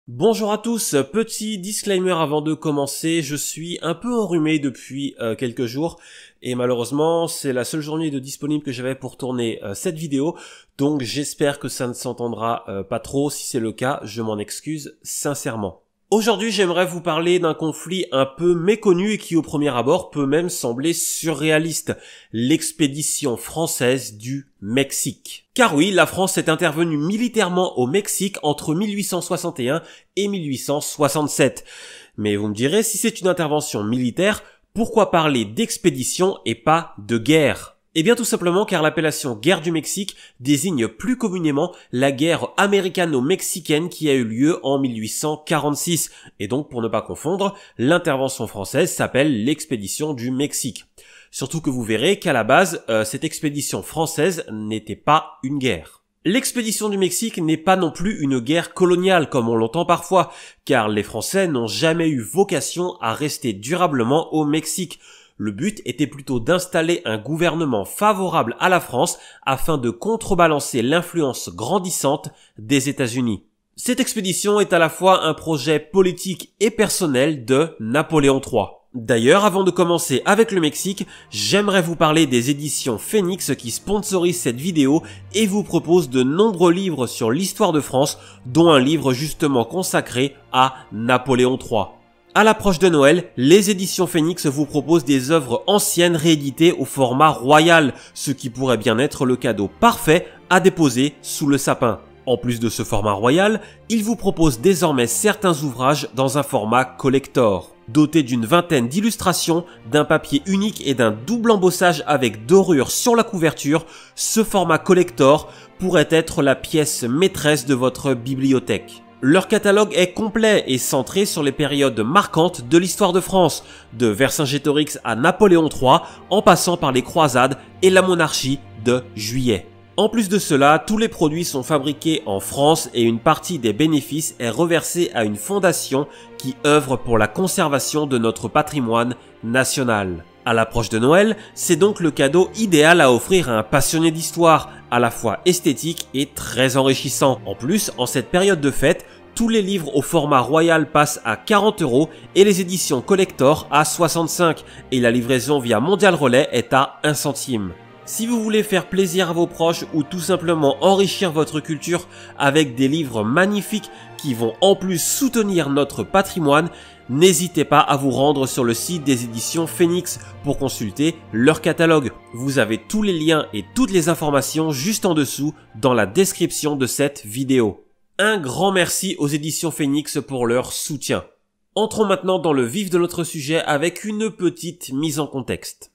Bonjour à tous, petit disclaimer avant de commencer, je suis un peu enrhumé depuis quelques jours et malheureusement c'est la seule journée de disponible que j'avais pour tourner cette vidéo, donc j'espère que ça ne s'entendra pas trop. Si c'est le cas, je m'en excuse sincèrement. Aujourd'hui, j'aimerais vous parler d'un conflit un peu méconnu et qui au premier abord peut même sembler surréaliste, l'expédition française du Mexique. Car oui, la France est intervenue militairement au Mexique entre 1861 et 1867. Mais vous me direz, si c'est une intervention militaire, pourquoi parler d'expédition et pas de guerre ? Eh bien tout simplement car l'appellation guerre du Mexique désigne plus communément la guerre américano-mexicaine qui a eu lieu en 1846. Et donc pour ne pas confondre, l'intervention française s'appelle l'expédition du Mexique. Surtout que vous verrez qu'à la base, cette expédition française n'était pas une guerre. L'expédition du Mexique n'est pas non plus une guerre coloniale comme on l'entend parfois, car les Français n'ont jamais eu vocation à rester durablement au Mexique. Le but était plutôt d'installer un gouvernement favorable à la France afin de contrebalancer l'influence grandissante des États-Unis. Cette expédition est à la fois un projet politique et personnel de Napoléon III. D'ailleurs, avant de commencer avec le Mexique, j'aimerais vous parler des éditions Phoenix qui sponsorisent cette vidéo et vous proposent de nombreux livres sur l'histoire de France, dont un livre justement consacré à Napoléon III. À l'approche de Noël, les éditions Phoenix vous proposent des œuvres anciennes rééditées au format royal, ce qui pourrait bien être le cadeau parfait à déposer sous le sapin. En plus de ce format royal, ils vous proposent désormais certains ouvrages dans un format collector. Doté d'une vingtaine d'illustrations, d'un papier unique et d'un double embossage avec dorure sur la couverture, ce format collector pourrait être la pièce maîtresse de votre bibliothèque. Leur catalogue est complet et centré sur les périodes marquantes de l'histoire de France, de Vercingétorix à Napoléon III, en passant par les croisades et la monarchie de Juillet. En plus de cela, tous les produits sont fabriqués en France et une partie des bénéfices est reversée à une fondation qui œuvre pour la conservation de notre patrimoine national. À l'approche de Noël, c'est donc le cadeau idéal à offrir à un passionné d'histoire, à la fois esthétique et très enrichissant. En plus, en cette période de fête, tous les livres au format royal passent à 40 € et les éditions collector à 65 et la livraison via Mondial Relais est à 1 centime. Si vous voulez faire plaisir à vos proches ou tout simplement enrichir votre culture avec des livres magnifiques qui vont en plus soutenir notre patrimoine, n'hésitez pas à vous rendre sur le site des éditions Phoenix pour consulter leur catalogue. Vous avez tous les liens et toutes les informations juste en dessous dans la description de cette vidéo. Un grand merci aux éditions Phoenix pour leur soutien. Entrons maintenant dans le vif de notre sujet avec une petite mise en contexte.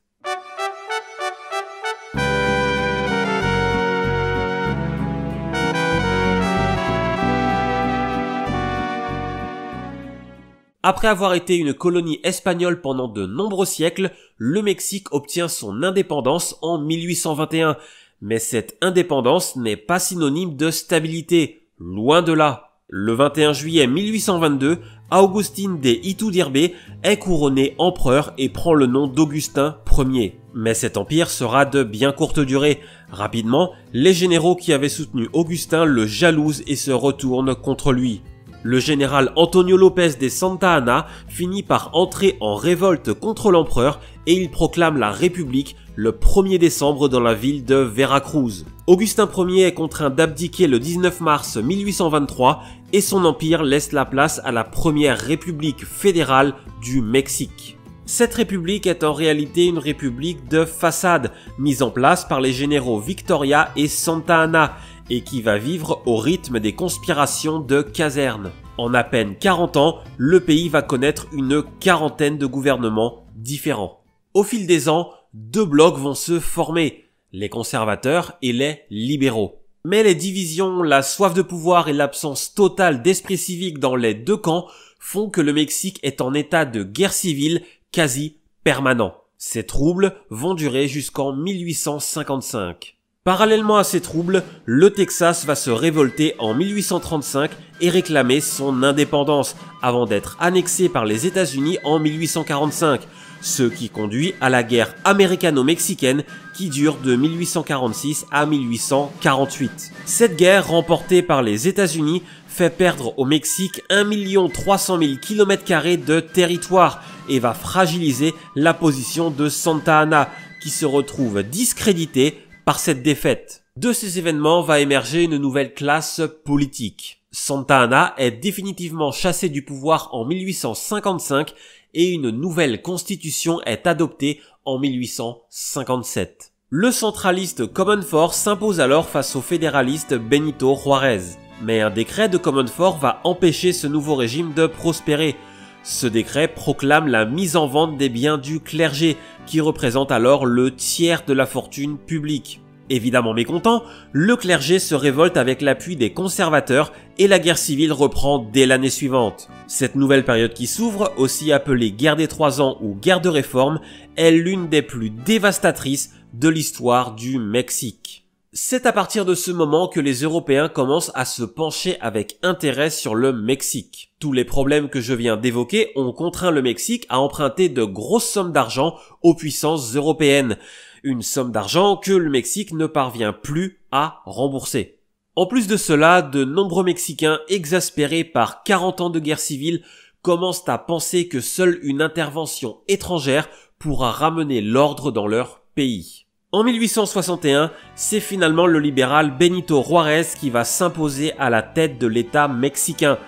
Après avoir été une colonie espagnole pendant de nombreux siècles, le Mexique obtient son indépendance en 1821. Mais cette indépendance n'est pas synonyme de stabilité, loin de là. Le 21 juillet 1822, Agustín de Iturbide est couronné empereur et prend le nom d'Augustin Ier. Mais cet empire sera de bien courte durée. Rapidement, les généraux qui avaient soutenu Augustin le jalousent et se retournent contre lui. Le général Antonio López de Santa Anna finit par entrer en révolte contre l'empereur et il proclame la République le 1er décembre dans la ville de Veracruz. Augustin Ier est contraint d'abdiquer le 19 mars 1823 et son empire laisse la place à la première République fédérale du Mexique. Cette république est en réalité une république de façade, mise en place par les généraux Victoria et Santa Anna, et qui va vivre au rythme des conspirations de caserne. En à peine 40 ans, le pays va connaître une quarantaine de gouvernements différents. Au fil des ans, deux blocs vont se former, les conservateurs et les libéraux. Mais les divisions, la soif de pouvoir et l'absence totale d'esprit civique dans les deux camps font que le Mexique est en état de guerre civile quasi permanent. Ces troubles vont durer jusqu'en 1855. Parallèlement à ces troubles, le Texas va se révolter en 1835 et réclamer son indépendance, avant d'être annexé par les États-Unis en 1845, ce qui conduit à la guerre américano-mexicaine qui dure de 1846 à 1848. Cette guerre, remportée par les États-Unis, fait perdre au Mexique 1 300 000 km² de territoire et va fragiliser la position de Santa Anna, qui se retrouve discrédité par cette défaite. De ces événements va émerger une nouvelle classe politique. Santa Anna est définitivement chassé du pouvoir en 1855 et une nouvelle constitution est adoptée en 1857. Le centraliste Comonfort s'impose alors face au fédéraliste Benito Juárez. Mais un décret de Comonfort va empêcher ce nouveau régime de prospérer. Ce décret proclame la mise en vente des biens du clergé, qui représente alors le tiers de la fortune publique. Évidemment mécontent, le clergé se révolte avec l'appui des conservateurs et la guerre civile reprend dès l'année suivante. Cette nouvelle période qui s'ouvre, aussi appelée guerre des 3 ans ou guerre de réforme, est l'une des plus dévastatrices de l'histoire du Mexique. C'est à partir de ce moment que les Européens commencent à se pencher avec intérêt sur le Mexique. Tous les problèmes que je viens d'évoquer ont contraint le Mexique à emprunter de grosses sommes d'argent aux puissances européennes. Une somme d'argent que le Mexique ne parvient plus à rembourser. En plus de cela, de nombreux Mexicains exaspérés par 40 ans de guerre civile commencent à penser que seule une intervention étrangère pourra ramener l'ordre dans leur pays. En 1861, c'est finalement le libéral Benito Juárez qui va s'imposer à la tête de l'État mexicain.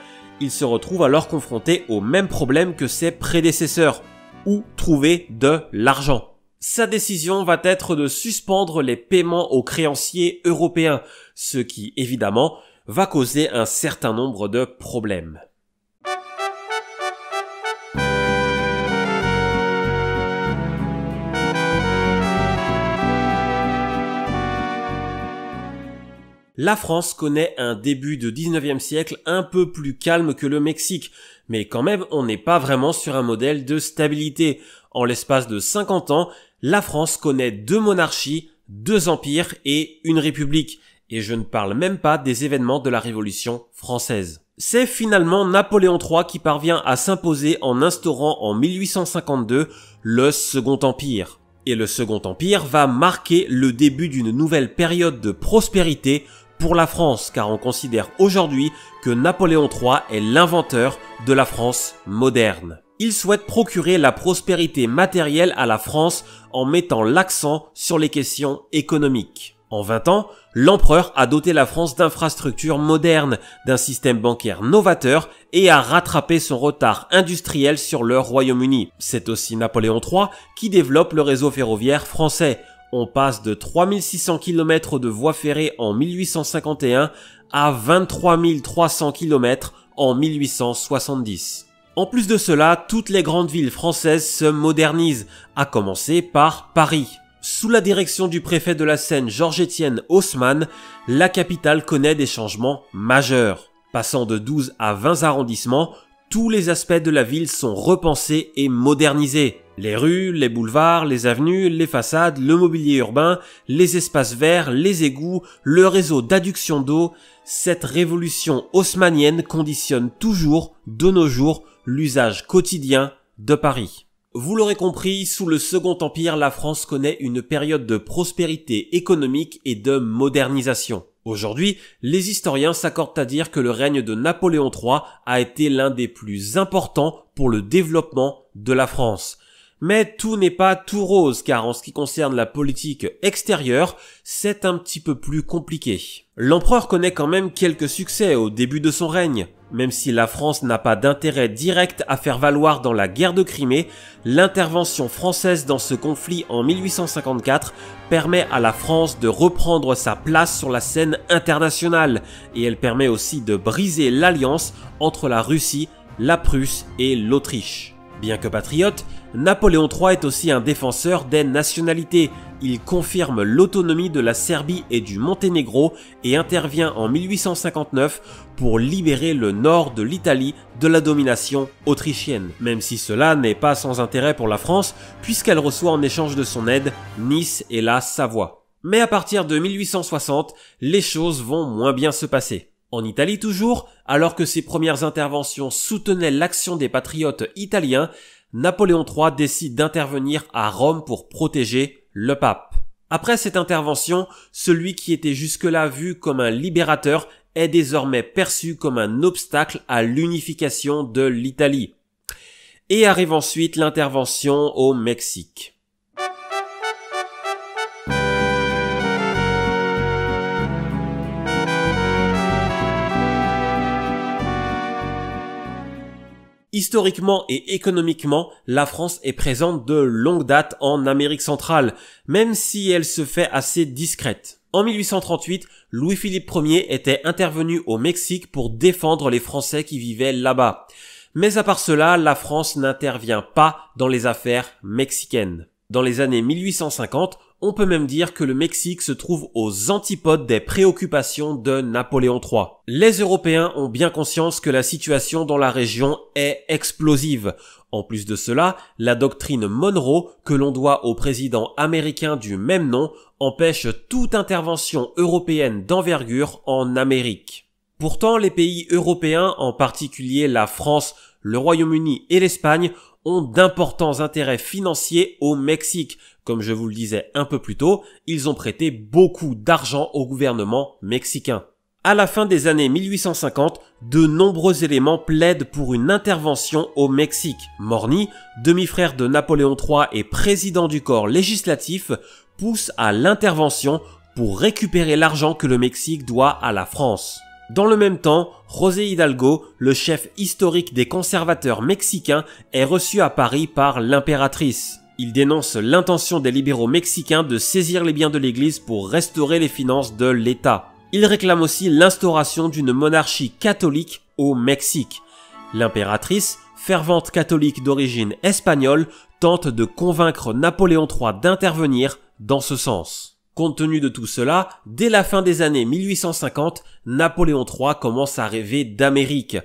Il se retrouve alors confronté au même problème que ses prédécesseurs. Où trouver de l'argent ? Sa décision va être de suspendre les paiements aux créanciers européens, ce qui, évidemment, va causer un certain nombre de problèmes. La France connaît un début de 19e siècle un peu plus calme que le Mexique, mais quand même on n'est pas vraiment sur un modèle de stabilité. En l'espace de 50 ans, la France connaît 2 monarchies, 2 empires et une république. Et je ne parle même pas des événements de la Révolution française. C'est finalement Napoléon III qui parvient à s'imposer en instaurant en 1852 le Second Empire. Et le Second Empire va marquer le début d'une nouvelle période de prospérité pour la France, car on considère aujourd'hui que Napoléon III est l'inventeur de la France moderne. Il souhaite procurer la prospérité matérielle à la France en mettant l'accent sur les questions économiques. En 20 ans, l'empereur a doté la France d'infrastructures modernes, d'un système bancaire novateur et a rattrapé son retard industriel sur le Royaume-Uni. C'est aussi Napoléon III qui développe le réseau ferroviaire français. On passe de 3600 km de voies ferrées en 1851 à 23 300 km en 1870. En plus de cela, toutes les grandes villes françaises se modernisent, à commencer par Paris. Sous la direction du préfet de la Seine Georges-Étienne Haussmann, la capitale connaît des changements majeurs. Passant de 12 à 20 arrondissements, tous les aspects de la ville sont repensés et modernisés. Les rues, les boulevards, les avenues, les façades, le mobilier urbain, les espaces verts, les égouts, le réseau d'adduction d'eau, cette révolution haussmannienne conditionne toujours, de nos jours, l'usage quotidien de Paris. Vous l'aurez compris, sous le Second Empire, la France connaît une période de prospérité économique et de modernisation. Aujourd'hui, les historiens s'accordent à dire que le règne de Napoléon III a été l'un des plus importants pour le développement de la France. Mais tout n'est pas tout rose, car en ce qui concerne la politique extérieure, c'est un petit peu plus compliqué. L'empereur connaît quand même quelques succès au début de son règne. Même si la France n'a pas d'intérêt direct à faire valoir dans la guerre de Crimée, l'intervention française dans ce conflit en 1854 permet à la France de reprendre sa place sur la scène internationale, et elle permet aussi de briser l'alliance entre la Russie, la Prusse et l'Autriche. Bien que patriote, Napoléon III est aussi un défenseur des nationalités. Il confirme l'autonomie de la Serbie et du Monténégro et intervient en 1859 pour libérer le nord de l'Italie de la domination autrichienne. Même si cela n'est pas sans intérêt pour la France, puisqu'elle reçoit en échange de son aide Nice et la Savoie. Mais à partir de 1860, les choses vont moins bien se passer. En Italie toujours, alors que ses premières interventions soutenaient l'action des patriotes italiens, Napoléon III décide d'intervenir à Rome pour protéger le pape. Après cette intervention, celui qui était jusque-là vu comme un libérateur est désormais perçu comme un obstacle à l'unification de l'Italie. Et arrive ensuite l'intervention au Mexique. Historiquement et économiquement, la France est présente de longue date en Amérique centrale, même si elle se fait assez discrète. En 1838, Louis-Philippe Ier était intervenu au Mexique pour défendre les Français qui vivaient là-bas. Mais à part cela, la France n'intervient pas dans les affaires mexicaines. Dans les années 1850, on peut même dire que le Mexique se trouve aux antipodes des préoccupations de Napoléon III. Les Européens ont bien conscience que la situation dans la région est explosive. En plus de cela, la doctrine Monroe, que l'on doit au président américain du même nom, empêche toute intervention européenne d'envergure en Amérique. Pourtant, les pays européens, en particulier la France, le Royaume-Uni et l'Espagne, ont d'importants intérêts financiers au Mexique. Comme je vous le disais un peu plus tôt, ils ont prêté beaucoup d'argent au gouvernement mexicain. À la fin des années 1850, de nombreux éléments plaident pour une intervention au Mexique. Morny, demi-frère de Napoléon III et président du corps législatif, pousse à l'intervention pour récupérer l'argent que le Mexique doit à la France. Dans le même temps, José Hidalgo, le chef historique des conservateurs mexicains, est reçu à Paris par l'impératrice. Il dénonce l'intention des libéraux mexicains de saisir les biens de l'Église pour restaurer les finances de l'État. Il réclame aussi l'instauration d'une monarchie catholique au Mexique. L'impératrice, fervente catholique d'origine espagnole, tente de convaincre Napoléon III d'intervenir dans ce sens. Compte tenu de tout cela, dès la fin des années 1850, Napoléon III commence à rêver d'Amérique.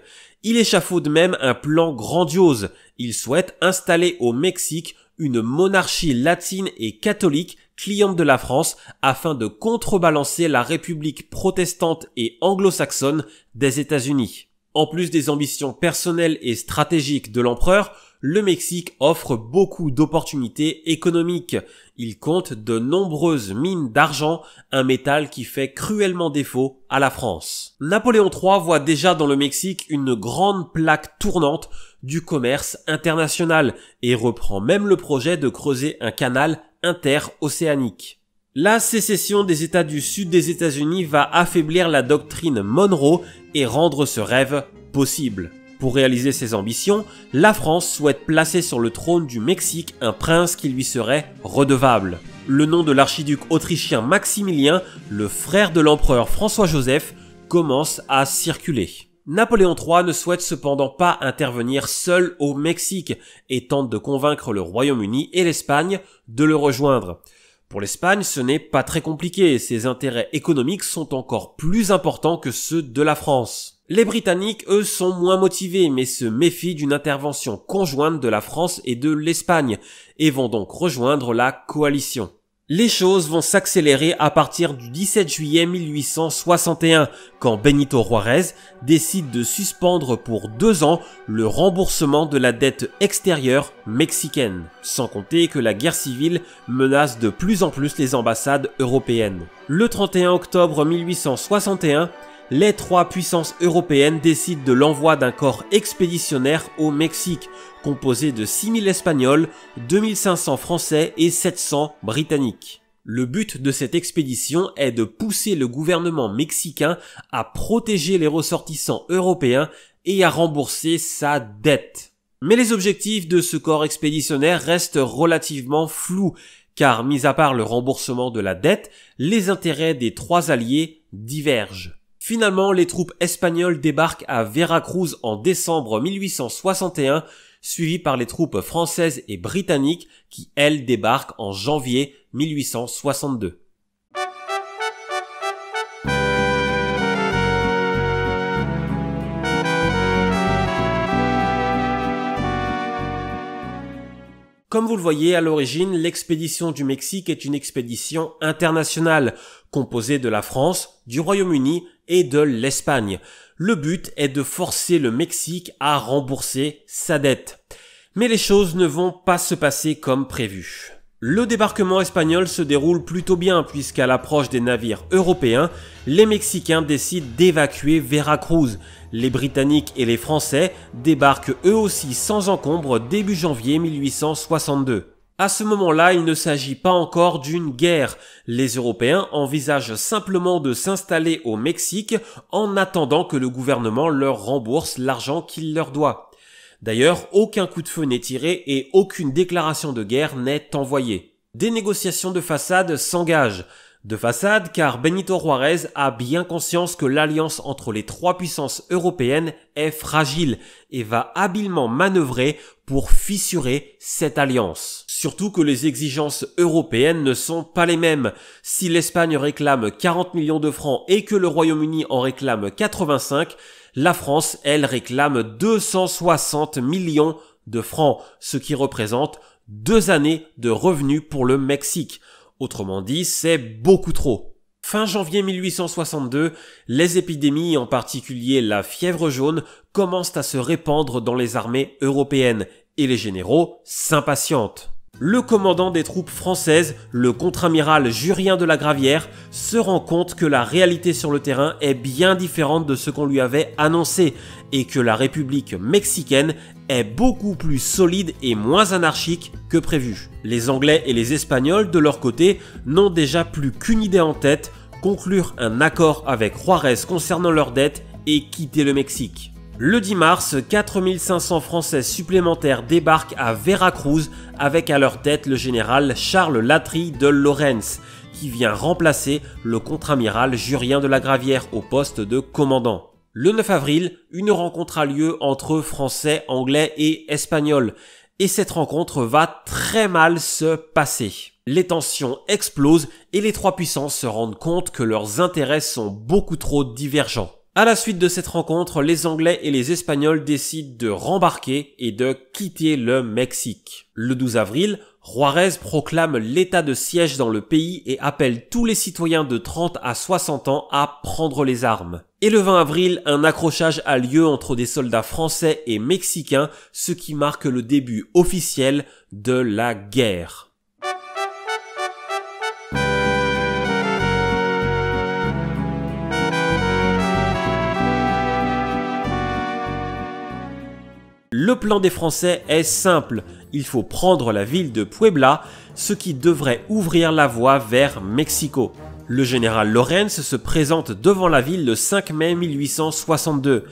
Il échafaude même un plan grandiose. Il souhaite installer au Mexique une monarchie latine et catholique cliente de la France afin de contrebalancer la République protestante et anglo-saxonne des États-Unis. En plus des ambitions personnelles et stratégiques de l'empereur, le Mexique offre beaucoup d'opportunités économiques. Il compte de nombreuses mines d'argent, un métal qui fait cruellement défaut à la France. Napoléon III voit déjà dans le Mexique une grande plaque tournante du commerce international et reprend même le projet de creuser un canal interocéanique. La sécession des États du sud des États-Unis va affaiblir la doctrine Monroe et rendre ce rêve possible. Pour réaliser ses ambitions, la France souhaite placer sur le trône du Mexique un prince qui lui serait redevable. Le nom de l'archiduc autrichien Maximilien, le frère de l'empereur François-Joseph, commence à circuler. Napoléon III ne souhaite cependant pas intervenir seul au Mexique et tente de convaincre le Royaume-Uni et l'Espagne de le rejoindre. Pour l'Espagne, ce n'est pas très compliqué, ses intérêts économiques sont encore plus importants que ceux de la France. Les Britanniques, eux, sont moins motivés, mais se méfient d'une intervention conjointe de la France et de l'Espagne, et vont donc rejoindre la coalition. Les choses vont s'accélérer à partir du 17 juillet 1861, quand Benito Juárez décide de suspendre pour 2 ans le remboursement de la dette extérieure mexicaine, sans compter que la guerre civile menace de plus en plus les ambassades européennes. Le 31 octobre 1861, les 3 puissances européennes décident de l'envoi d'un corps expéditionnaire au Mexique, composé de 6000 Espagnols, 2500 Français et 700 Britanniques. Le but de cette expédition est de pousser le gouvernement mexicain à protéger les ressortissants européens et à rembourser sa dette. Mais les objectifs de ce corps expéditionnaire restent relativement flous, car mis à part le remboursement de la dette, les intérêts des 3 alliés divergent. Finalement, les troupes espagnoles débarquent à Veracruz en décembre 1861, suivies par les troupes françaises et britanniques qui, elles, débarquent en janvier 1862. Comme vous le voyez, à l'origine, l'expédition du Mexique est une expédition internationale, composée de la France, du Royaume-Uni et de l'Espagne. Le but est de forcer le Mexique à rembourser sa dette. Mais les choses ne vont pas se passer comme prévu. Le débarquement espagnol se déroule plutôt bien puisqu'à l'approche des navires européens, les Mexicains décident d'évacuer Veracruz. Les Britanniques et les Français débarquent eux aussi sans encombre début janvier 1862. À ce moment-là, il ne s'agit pas encore d'une guerre. Les Européens envisagent simplement de s'installer au Mexique en attendant que le gouvernement leur rembourse l'argent qu'il leur doit. D'ailleurs, aucun coup de feu n'est tiré et aucune déclaration de guerre n'est envoyée. Des négociations de façade s'engagent. De façade car Benito Juárez a bien conscience que l'alliance entre les trois puissances européennes est fragile et va habilement manœuvrer pour fissurer cette alliance. Surtout que les exigences européennes ne sont pas les mêmes. Si l'Espagne réclame 40 millions de francs et que le Royaume-Uni en réclame 85, la France, elle, réclame 260 millions de francs, ce qui représente 2 années de revenus pour le Mexique. Autrement dit, c'est beaucoup trop. Fin janvier 1862, les épidémies, en particulier la fièvre jaune, commencent à se répandre dans les armées européennes et les généraux s'impatientent. Le commandant des troupes françaises, le contre-amiral Jurien de la Gravière, se rend compte que la réalité sur le terrain est bien différente de ce qu'on lui avait annoncé et que la République mexicaine est beaucoup plus solide et moins anarchique que prévu. Les Anglais et les Espagnols, de leur côté, n'ont déjà plus qu'une idée en tête, conclure un accord avec Juárez concernant leurs dettes et quitter le Mexique. Le 10 mars, 4500 Français supplémentaires débarquent à Veracruz avec à leur tête le général Charles Latry de Lawrence, qui vient remplacer le contre-amiral Jurien de la Gravière au poste de commandant. Le 9 avril, une rencontre a lieu entre Français, Anglais et Espagnols, et cette rencontre va très mal se passer. Les tensions explosent et les trois puissances se rendent compte que leurs intérêts sont beaucoup trop divergents. À la suite de cette rencontre, les Anglais et les Espagnols décident de rembarquer et de quitter le Mexique. Le 12 avril, Juárez proclame l'état de siège dans le pays et appelle tous les citoyens de 30 à 60 ans à prendre les armes. Et le 20 avril, un accrochage a lieu entre des soldats français et mexicains, ce qui marque le début officiel de la guerre. Le plan des Français est simple, il faut prendre la ville de Puebla, ce qui devrait ouvrir la voie vers Mexico. Le général Lawrence se présente devant la ville le 5 mai 1862,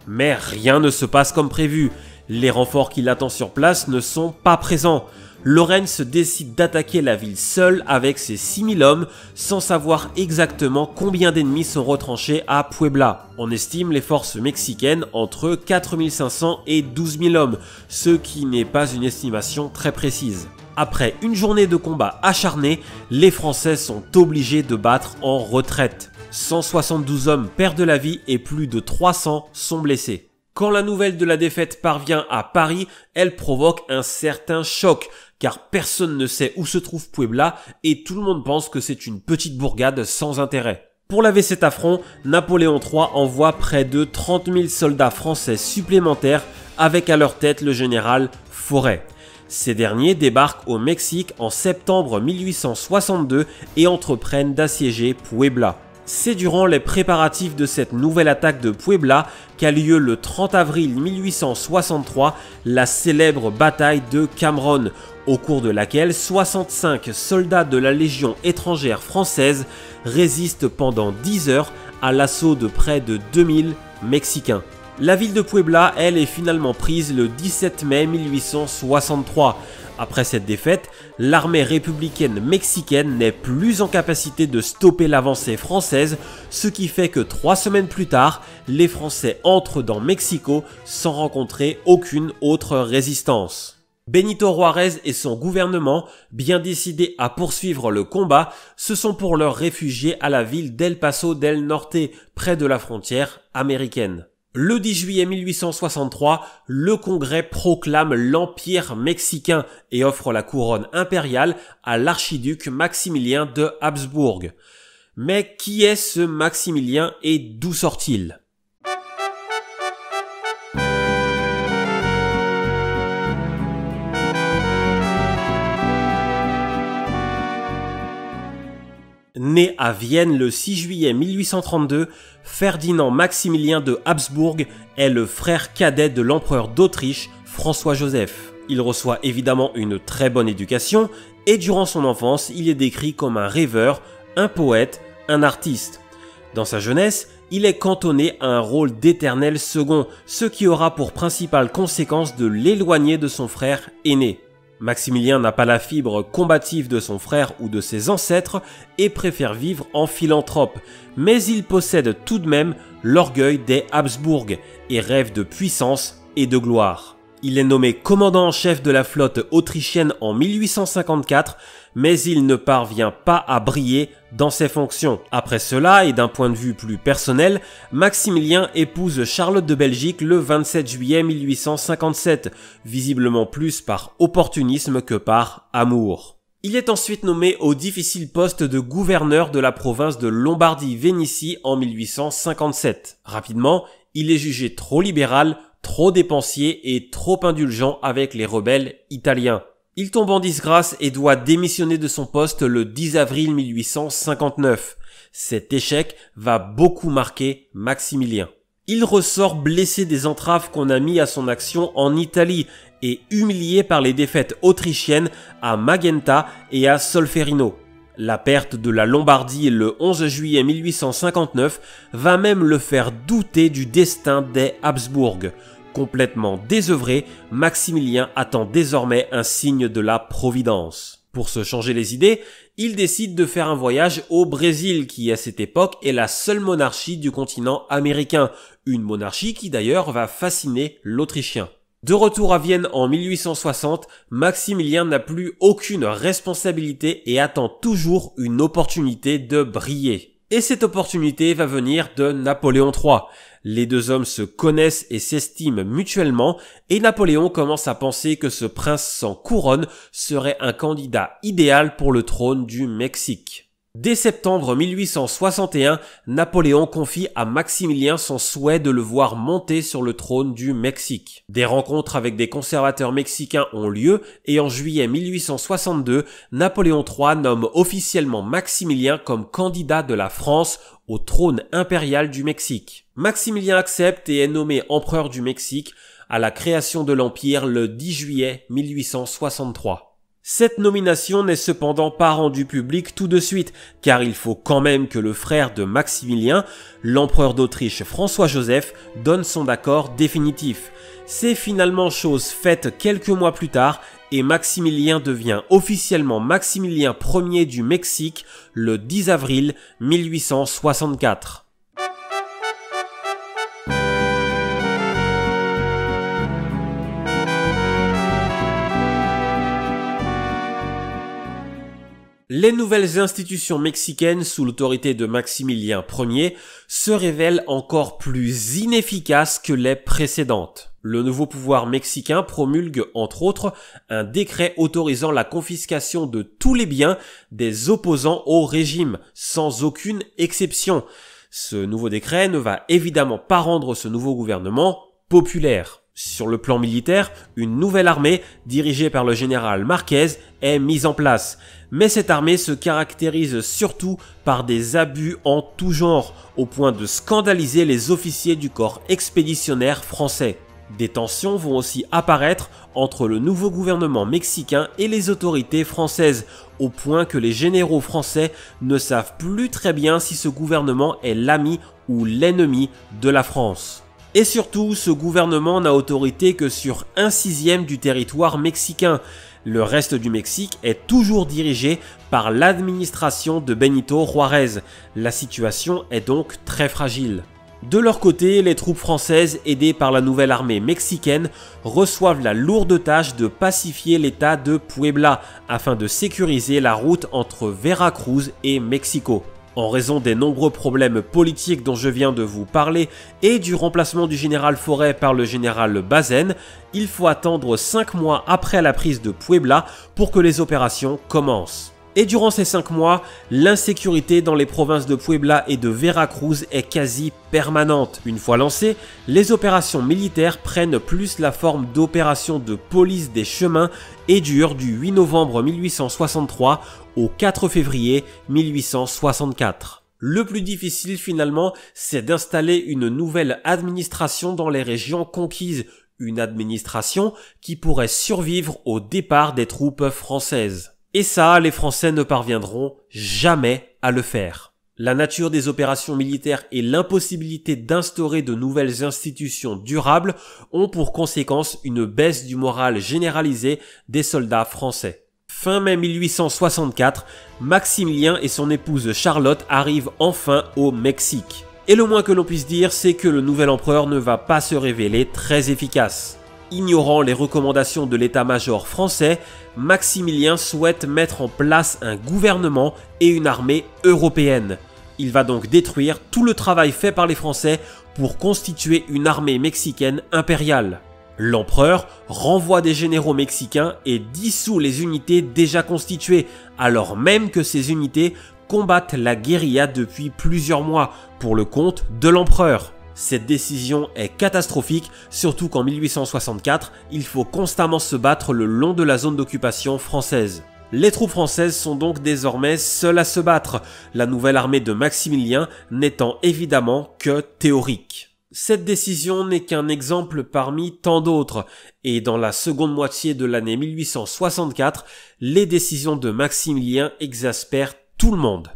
mais rien ne se passe comme prévu. Les renforts qu'il attend sur place ne sont pas présents. Lawrence décide d'attaquer la ville seul avec ses 6000 hommes sans savoir exactement combien d'ennemis sont retranchés à Puebla. On estime les forces mexicaines entre 4500 et 12 000 hommes, ce qui n'est pas une estimation très précise. Après une journée de combat acharné, les Français sont obligés de battre en retraite. 172 hommes perdent la vie et plus de 300 sont blessés. Quand la nouvelle de la défaite parvient à Paris, elle provoque un certain choc, car personne ne sait où se trouve Puebla et tout le monde pense que c'est une petite bourgade sans intérêt. Pour laver cet affront, Napoléon III envoie près de 30 000 soldats français supplémentaires avec à leur tête le général Forey. Ces derniers débarquent au Mexique en septembre 1862 et entreprennent d'assiéger Puebla. C'est durant les préparatifs de cette nouvelle attaque de Puebla qu'a lieu le 30 avril 1863 la célèbre bataille de Cameron, au cours de laquelle 65 soldats de la Légion étrangère française résistent pendant 10 heures à l'assaut de près de 2000 Mexicains. La ville de Puebla, elle, est finalement prise le 17 mai 1863. Après cette défaite, l'armée républicaine mexicaine n'est plus en capacité de stopper l'avancée française, ce qui fait que 3 semaines plus tard, les Français entrent dans Mexico sans rencontrer aucune autre résistance. Benito Juárez et son gouvernement, bien décidés à poursuivre le combat, se sont pour l'heure réfugiés à la ville d'El Paso del Norte, près de la frontière américaine. Le 10 juillet 1863, le Congrès proclame l'Empire mexicain et offre la couronne impériale à l'archiduc Maximilien de Habsbourg. Mais qui est ce Maximilien et d'où sort-il ? Né à Vienne le 6 juillet 1832, Ferdinand Maximilien de Habsbourg est le frère cadet de l'empereur d'Autriche, François-Joseph. Il reçoit évidemment une très bonne éducation et durant son enfance, il est décrit comme un rêveur, un poète, un artiste. Dans sa jeunesse, il est cantonné à un rôle d'éternel second, ce qui aura pour principale conséquence de l'éloigner de son frère aîné. Maximilien n'a pas la fibre combative de son frère ou de ses ancêtres et préfère vivre en philanthrope, mais il possède tout de même l'orgueil des Habsbourg et rêve de puissance et de gloire. Il est nommé commandant en chef de la flotte autrichienne en 1854, mais il ne parvient pas à briller dans ses fonctions. Après cela, et d'un point de vue plus personnel, Maximilien épouse Charlotte de Belgique le 27 juillet 1857, visiblement plus par opportunisme que par amour. Il est ensuite nommé au difficile poste de gouverneur de la province de Lombardie-Vénétie en 1857. Rapidement, il est jugé trop libéral, trop dépensier et trop indulgent avec les rebelles italiens. Il tombe en disgrâce et doit démissionner de son poste le 10 avril 1859. Cet échec va beaucoup marquer Maximilien. Il ressort blessé des entraves qu'on a mis à son action en Italie et humilié par les défaites autrichiennes à Magenta et à Solferino. La perte de la Lombardie le 11 juillet 1859 va même le faire douter du destin des Habsbourg. Complètement désœuvré, Maximilien attend désormais un signe de la Providence. Pour se changer les idées, il décide de faire un voyage au Brésil qui à cette époque est la seule monarchie du continent américain, une monarchie qui d'ailleurs va fasciner l'Autrichien. De retour à Vienne en 1860, Maximilien n'a plus aucune responsabilité et attend toujours une opportunité de briller. Et cette opportunité va venir de Napoléon III. Les deux hommes se connaissent et s'estiment mutuellement et Napoléon commence à penser que ce prince sans couronne serait un candidat idéal pour le trône du Mexique. Dès septembre 1861, Napoléon confie à Maximilien son souhait de le voir monter sur le trône du Mexique. Des rencontres avec des conservateurs mexicains ont lieu et en juillet 1862, Napoléon III nomme officiellement Maximilien comme candidat de la France au trône impérial du Mexique. Maximilien accepte et est nommé empereur du Mexique à la création de l'Empire le 10 juillet 1863. Cette nomination n'est cependant pas rendue publique tout de suite, car il faut quand même que le frère de Maximilien, l'empereur d'Autriche François-Joseph, donne son accord définitif. C'est finalement chose faite quelques mois plus tard, et Maximilien devient officiellement Maximilien Ier du Mexique le 10 avril 1864. Les nouvelles institutions mexicaines sous l'autorité de Maximilien Ier se révèlent encore plus inefficaces que les précédentes. Le nouveau pouvoir mexicain promulgue, entre autres, un décret autorisant la confiscation de tous les biens des opposants au régime, sans aucune exception. Ce nouveau décret ne va évidemment pas rendre ce nouveau gouvernement populaire. Sur le plan militaire, une nouvelle armée, dirigée par le général Marquez, est mise en place. Mais cette armée se caractérise surtout par des abus en tout genre, au point de scandaliser les officiers du corps expéditionnaire français. Des tensions vont aussi apparaître entre le nouveau gouvernement mexicain et les autorités françaises, au point que les généraux français ne savent plus très bien si ce gouvernement est l'ami ou l'ennemi de la France. Et surtout, ce gouvernement n'a autorité que sur 1/6 du territoire mexicain. Le reste du Mexique est toujours dirigé par l'administration de Benito Juárez. La situation est donc très fragile. De leur côté, les troupes françaises, aidées par la nouvelle armée mexicaine, reçoivent la lourde tâche de pacifier l'état de Puebla afin de sécuriser la route entre Veracruz et Mexico. En raison des nombreux problèmes politiques dont je viens de vous parler et du remplacement du général Forêt par le général Bazaine, il faut attendre 5 mois après la prise de Puebla pour que les opérations commencent. Et durant ces 5 mois, l'insécurité dans les provinces de Puebla et de Veracruz est quasi permanente. Une fois lancées, les opérations militaires prennent plus la forme d'opérations de police des chemins et durent du 8 novembre 1863 au 4 février 1864. Le plus difficile finalement, c'est d'installer une nouvelle administration dans les régions conquises, une administration qui pourrait survivre au départ des troupes françaises. Et ça, les Français ne parviendront jamais à le faire. La nature des opérations militaires et l'impossibilité d'instaurer de nouvelles institutions durables ont pour conséquence une baisse du moral généralisé des soldats français. Fin mai 1864, Maximilien et son épouse Charlotte arrivent enfin au Mexique. Et le moins que l'on puisse dire, c'est que le nouvel empereur ne va pas se révéler très efficace. Ignorant les recommandations de l'état-major français, Maximilien souhaite mettre en place un gouvernement et une armée européenne. Il va donc détruire tout le travail fait par les Français pour constituer une armée mexicaine impériale. L'empereur renvoie des généraux mexicains et dissout les unités déjà constituées, alors même que ces unités combattent la guérilla depuis plusieurs mois pour le compte de l'empereur. Cette décision est catastrophique, surtout qu'en 1864, il faut constamment se battre le long de la zone d'occupation française. Les troupes françaises sont donc désormais seules à se battre, la nouvelle armée de Maximilien n'étant évidemment que théorique. Cette décision n'est qu'un exemple parmi tant d'autres, et dans la seconde moitié de l'année 1864, les décisions de Maximilien exaspèrent tout le monde.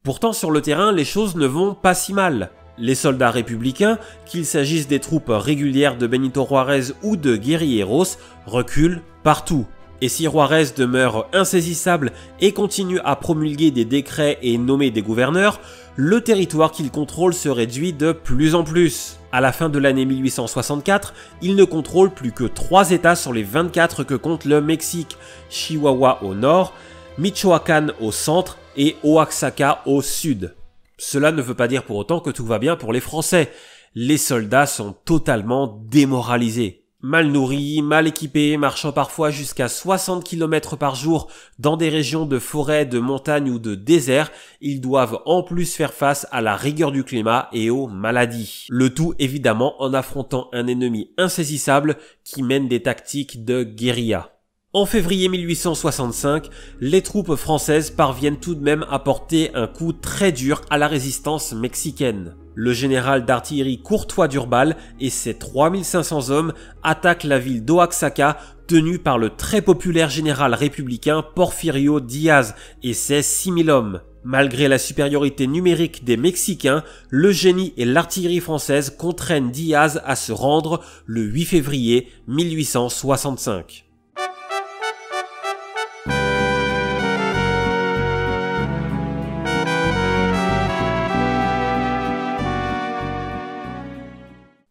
Pourtant sur le terrain, les choses ne vont pas si mal. Les soldats républicains, qu'il s'agisse des troupes régulières de Benito Juárez ou de guérilleros, reculent partout. Et si Juárez demeure insaisissable et continue à promulguer des décrets et nommer des gouverneurs, le territoire qu'il contrôle se réduit de plus en plus. À la fin de l'année 1864, il ne contrôle plus que 3 États sur les 24 que compte le Mexique, Chihuahua au nord, Michoacán au centre et Oaxaca au sud. Cela ne veut pas dire pour autant que tout va bien pour les Français. Les soldats sont totalement démoralisés. Mal nourris, mal équipés, marchant parfois jusqu'à 60 km par jour dans des régions de forêt, de montagne ou de désert, ils doivent en plus faire face à la rigueur du climat et aux maladies. Le tout évidemment en affrontant un ennemi insaisissable qui mène des tactiques de guérilla. En février 1865, les troupes françaises parviennent tout de même à porter un coup très dur à la résistance mexicaine. Le général d'artillerie Courtois d'Urbal et ses 3500 hommes attaquent la ville d'Oaxaca tenue par le très populaire général républicain Porfirio Díaz et ses 6000 hommes. Malgré la supériorité numérique des Mexicains, le génie et l'artillerie française contraignent Díaz à se rendre le 8 février 1865.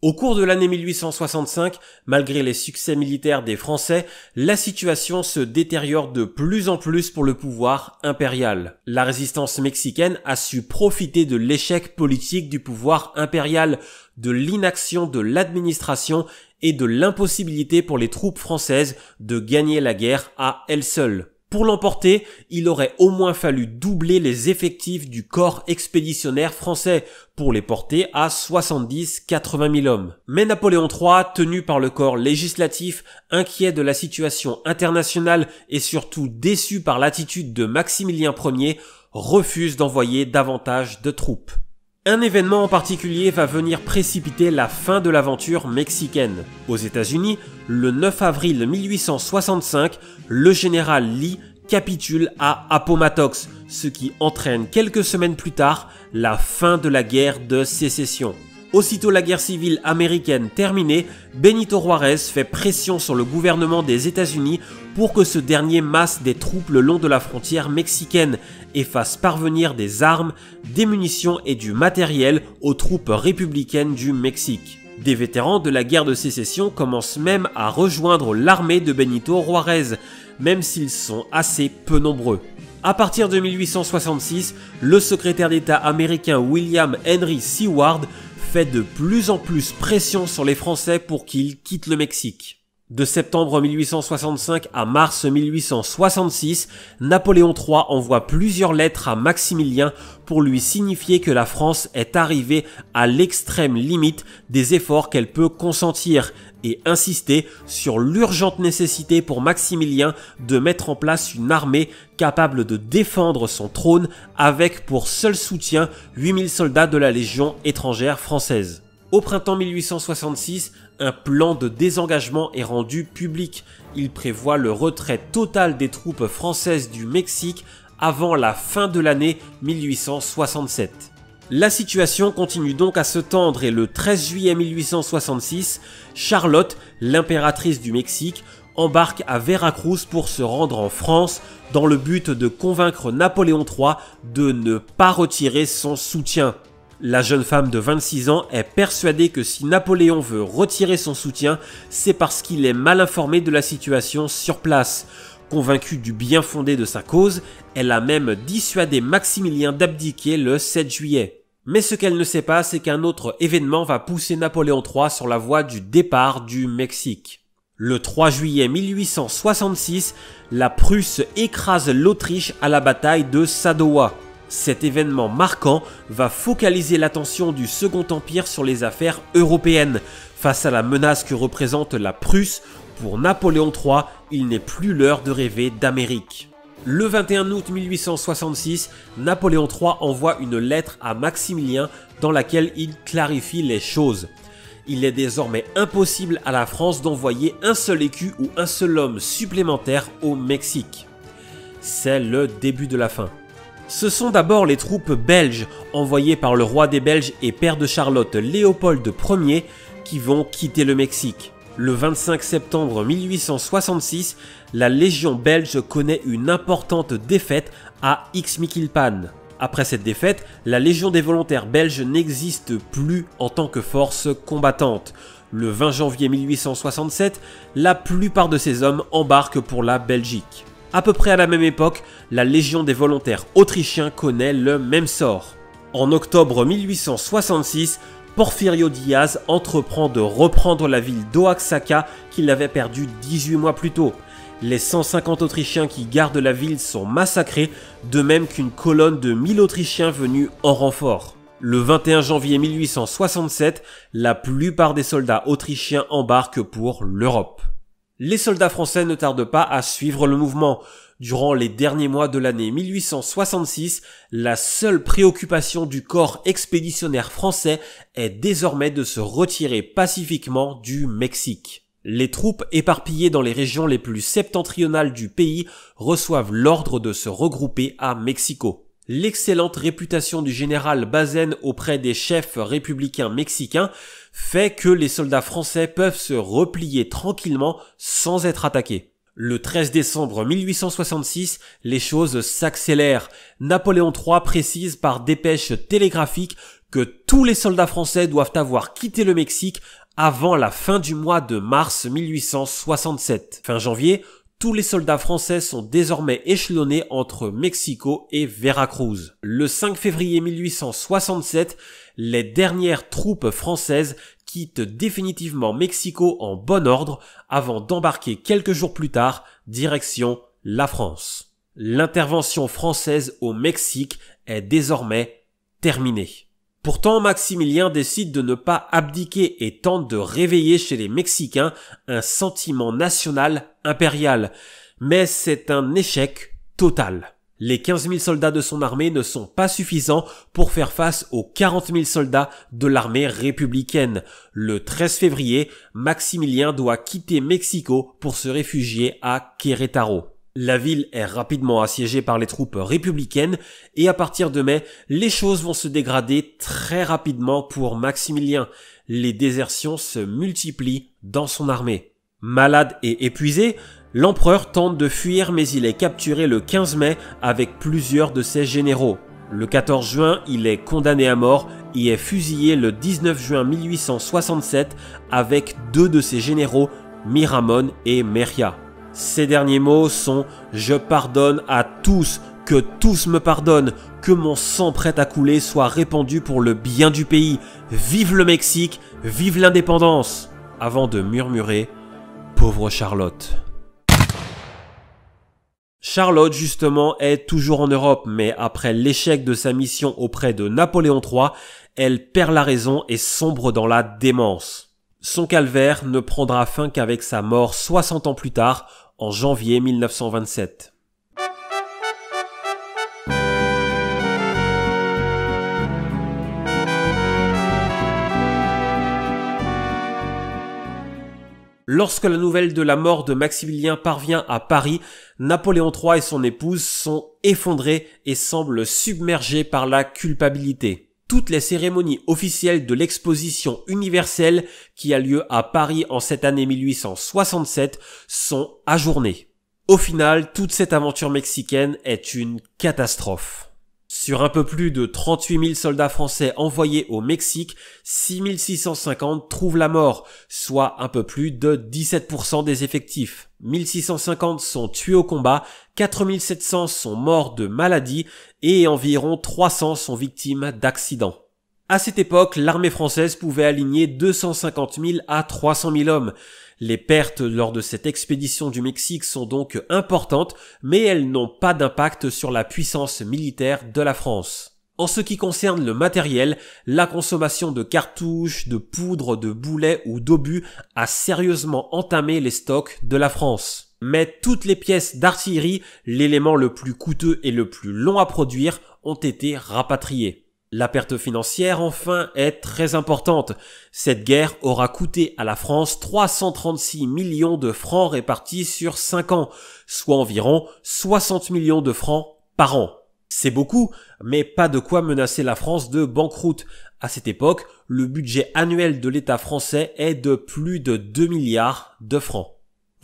Au cours de l'année 1865, malgré les succès militaires des Français, la situation se détériore de plus en plus pour le pouvoir impérial. La résistance mexicaine a su profiter de l'échec politique du pouvoir impérial, de l'inaction de l'administration et de l'impossibilité pour les troupes françaises de gagner la guerre à elles seules. Pour l'emporter, il aurait au moins fallu doubler les effectifs du corps expéditionnaire français pour les porter à 70-80 000 hommes. Mais Napoléon III, tenu par le corps législatif, inquiet de la situation internationale et surtout déçu par l'attitude de Maximilien Ier, refuse d'envoyer davantage de troupes. Un événement en particulier va venir précipiter la fin de l'aventure mexicaine. Aux États-Unis, le 9 avril 1865, le général Lee capitule à Appomattox, ce qui entraîne quelques semaines plus tard la fin de la guerre de sécession. Aussitôt la guerre civile américaine terminée, Benito Juárez fait pression sur le gouvernement des États-Unis pour que ce dernier masse des troupes le long de la frontière mexicaine et fasse parvenir des armes, des munitions et du matériel aux troupes républicaines du Mexique. Des vétérans de la guerre de sécession commencent même à rejoindre l'armée de Benito Juárez, même s'ils sont assez peu nombreux. À partir de 1866, le secrétaire d'État américain William Henry Seward fait de plus en plus pression sur les Français pour qu'ils quittent le Mexique. De septembre 1865 à mars 1866, Napoléon III envoie plusieurs lettres à Maximilien pour lui signifier que la France est arrivée à l'extrême limite des efforts qu'elle peut consentir et insister sur l'urgente nécessité pour Maximilien de mettre en place une armée capable de défendre son trône avec pour seul soutien 8000 soldats de la Légion étrangère française. Au printemps 1866, un plan de désengagement est rendu public. Il prévoit le retrait total des troupes françaises du Mexique avant la fin de l'année 1867. La situation continue donc à se tendre et le 13 juillet 1866, Charlotte, l'impératrice du Mexique, embarque à Veracruz pour se rendre en France dans le but de convaincre Napoléon III de ne pas retirer son soutien. La jeune femme de 26 ans est persuadée que si Napoléon veut retirer son soutien, c'est parce qu'il est mal informé de la situation sur place. Convaincue du bien fondé de sa cause, elle a même dissuadé Maximilien d'abdiquer le 7 juillet. Mais ce qu'elle ne sait pas, c'est qu'un autre événement va pousser Napoléon III sur la voie du départ du Mexique. Le 3 juillet 1866, la Prusse écrase l'Autriche à la bataille de Sadowa. Cet événement marquant va focaliser l'attention du Second Empire sur les affaires européennes. Face à la menace que représente la Prusse, pour Napoléon III, il n'est plus l'heure de rêver d'Amérique. Le 21 août 1866, Napoléon III envoie une lettre à Maximilien dans laquelle il clarifie les choses. Il est désormais impossible à la France d'envoyer un seul écu ou un seul homme supplémentaire au Mexique. C'est le début de la fin. Ce sont d'abord les troupes belges envoyées par le roi des Belges et père de Charlotte, Léopold Ier, qui vont quitter le Mexique. Le 25 septembre 1866, la Légion belge connaît une importante défaite à Ixmiquilpan. Après cette défaite, la Légion des volontaires belges n'existe plus en tant que force combattante. Le 20 janvier 1867, la plupart de ces hommes embarquent pour la Belgique. À peu près à la même époque, la Légion des volontaires autrichiens connaît le même sort. En octobre 1866, Porfirio Díaz entreprend de reprendre la ville d'Oaxaca qu'il avait perdue 18 mois plus tôt. Les 150 Autrichiens qui gardent la ville sont massacrés, de même qu'une colonne de 1000 Autrichiens venus en renfort. Le 21 janvier 1867, la plupart des soldats autrichiens embarquent pour l'Europe. Les soldats français ne tardent pas à suivre le mouvement. Durant les derniers mois de l'année 1866, la seule préoccupation du corps expéditionnaire français est désormais de se retirer pacifiquement du Mexique. Les troupes éparpillées dans les régions les plus septentrionales du pays reçoivent l'ordre de se regrouper à Mexico. L'excellente réputation du général Bazaine auprès des chefs républicains mexicains fait que les soldats français peuvent se replier tranquillement sans être attaqués. Le 13 décembre 1866, les choses s'accélèrent. Napoléon III précise par dépêche télégraphique que tous les soldats français doivent avoir quitté le Mexique avant la fin du mois de mars 1867. Fin janvier, tous les soldats français sont désormais échelonnés entre Mexico et Veracruz. Le 5 février 1867, les dernières troupes françaises quittent définitivement Mexico en bon ordre avant d'embarquer quelques jours plus tard, direction la France. L'intervention française au Mexique est désormais terminée. Pourtant, Maximilien décide de ne pas abdiquer et tente de réveiller chez les Mexicains un sentiment national impérial. Mais c'est un échec total. Les 15 000 soldats de son armée ne sont pas suffisants pour faire face aux 40 000 soldats de l'armée républicaine. Le 13 février, Maximilien doit quitter Mexico pour se réfugier à Querétaro. La ville est rapidement assiégée par les troupes républicaines et à partir de mai, les choses vont se dégrader très rapidement pour Maximilien. Les désertions se multiplient dans son armée. Malade et épuisé, l'empereur tente de fuir mais il est capturé le 15 mai avec plusieurs de ses généraux. Le 14 juin, il est condamné à mort et est fusillé le 19 juin 1867 avec deux de ses généraux, Miramón et Mérida. Ces derniers mots sont « Je pardonne à tous, que tous me pardonnent, que mon sang prêt à couler soit répandu pour le bien du pays. Vive le Mexique, vive l'indépendance !» avant de murmurer « pauvre Charlotte. Charlotte, justement, est toujours en Europe, mais après l'échec de sa mission auprès de Napoléon III, elle perd la raison et sombre dans la démence. Son calvaire ne prendra fin qu'avec sa mort 60 ans plus tard, en janvier 1927. Lorsque la nouvelle de la mort de Maximilien parvient à Paris, Napoléon III et son épouse sont effondrés et semblent submergés par la culpabilité. Toutes les cérémonies officielles de l'exposition universelle qui a lieu à Paris en cette année 1867 sont ajournées. Au final, toute cette aventure mexicaine est une catastrophe. Sur un peu plus de 38 000 soldats français envoyés au Mexique, 6 650 trouvent la mort, soit un peu plus de 17% des effectifs. 1650 sont tués au combat, 4700 sont morts de maladie et environ 300 sont victimes d'accidents. À cette époque, l'armée française pouvait aligner 250 000 à 300 000 hommes. Les pertes lors de cette expédition du Mexique sont donc importantes, mais elles n'ont pas d'impact sur la puissance militaire de la France. En ce qui concerne le matériel, la consommation de cartouches, de poudre, de boulets ou d'obus a sérieusement entamé les stocks de la France. Mais toutes les pièces d'artillerie, l'élément le plus coûteux et le plus long à produire, ont été rapatriées. La perte financière, enfin, est très importante. Cette guerre aura coûté à la France 336 millions de francs répartis sur 5 ans, soit environ 60 millions de francs par an. C'est beaucoup, mais pas de quoi menacer la France de banqueroute. À cette époque, le budget annuel de l'État français est de plus de 2 milliards de francs.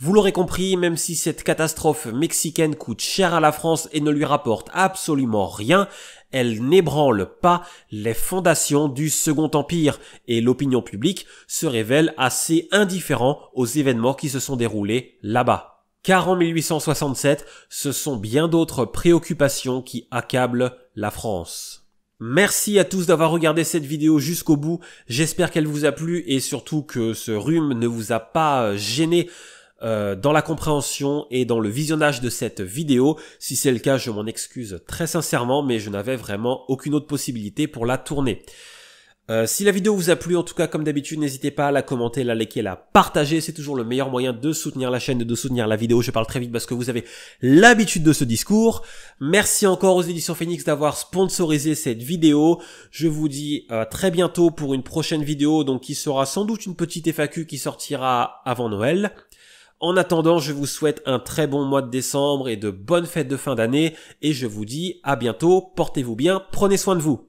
Vous l'aurez compris, même si cette catastrophe mexicaine coûte cher à la France et ne lui rapporte absolument rien, elle n'ébranle pas les fondations du Second Empire et l'opinion publique se révèle assez indifférent aux événements qui se sont déroulés là-bas. Car en 1867, ce sont bien d'autres préoccupations qui accablent la France. Merci à tous d'avoir regardé cette vidéo jusqu'au bout, j'espère qu'elle vous a plu et surtout que ce rhume ne vous a pas gêné dans la compréhension et dans le visionnage de cette vidéo. Si c'est le cas, je m'en excuse très sincèrement, mais je n'avais vraiment aucune autre possibilité pour la tourner. Si la vidéo vous a plu, en tout cas comme d'habitude, n'hésitez pas à la commenter, la liker, la partager, c'est toujours le meilleur moyen de soutenir la chaîne et de soutenir la vidéo. Je parle très vite parce que vous avez l'habitude de ce discours. Merci encore aux éditions Phoenix d'avoir sponsorisé cette vidéo. Je vous dis à très bientôt pour une prochaine vidéo, donc qui sera sans doute une petite FAQ qui sortira avant Noël. En attendant, je vous souhaite un très bon mois de décembre et de bonnes fêtes de fin d'année et je vous dis à bientôt, portez-vous bien, prenez soin de vous.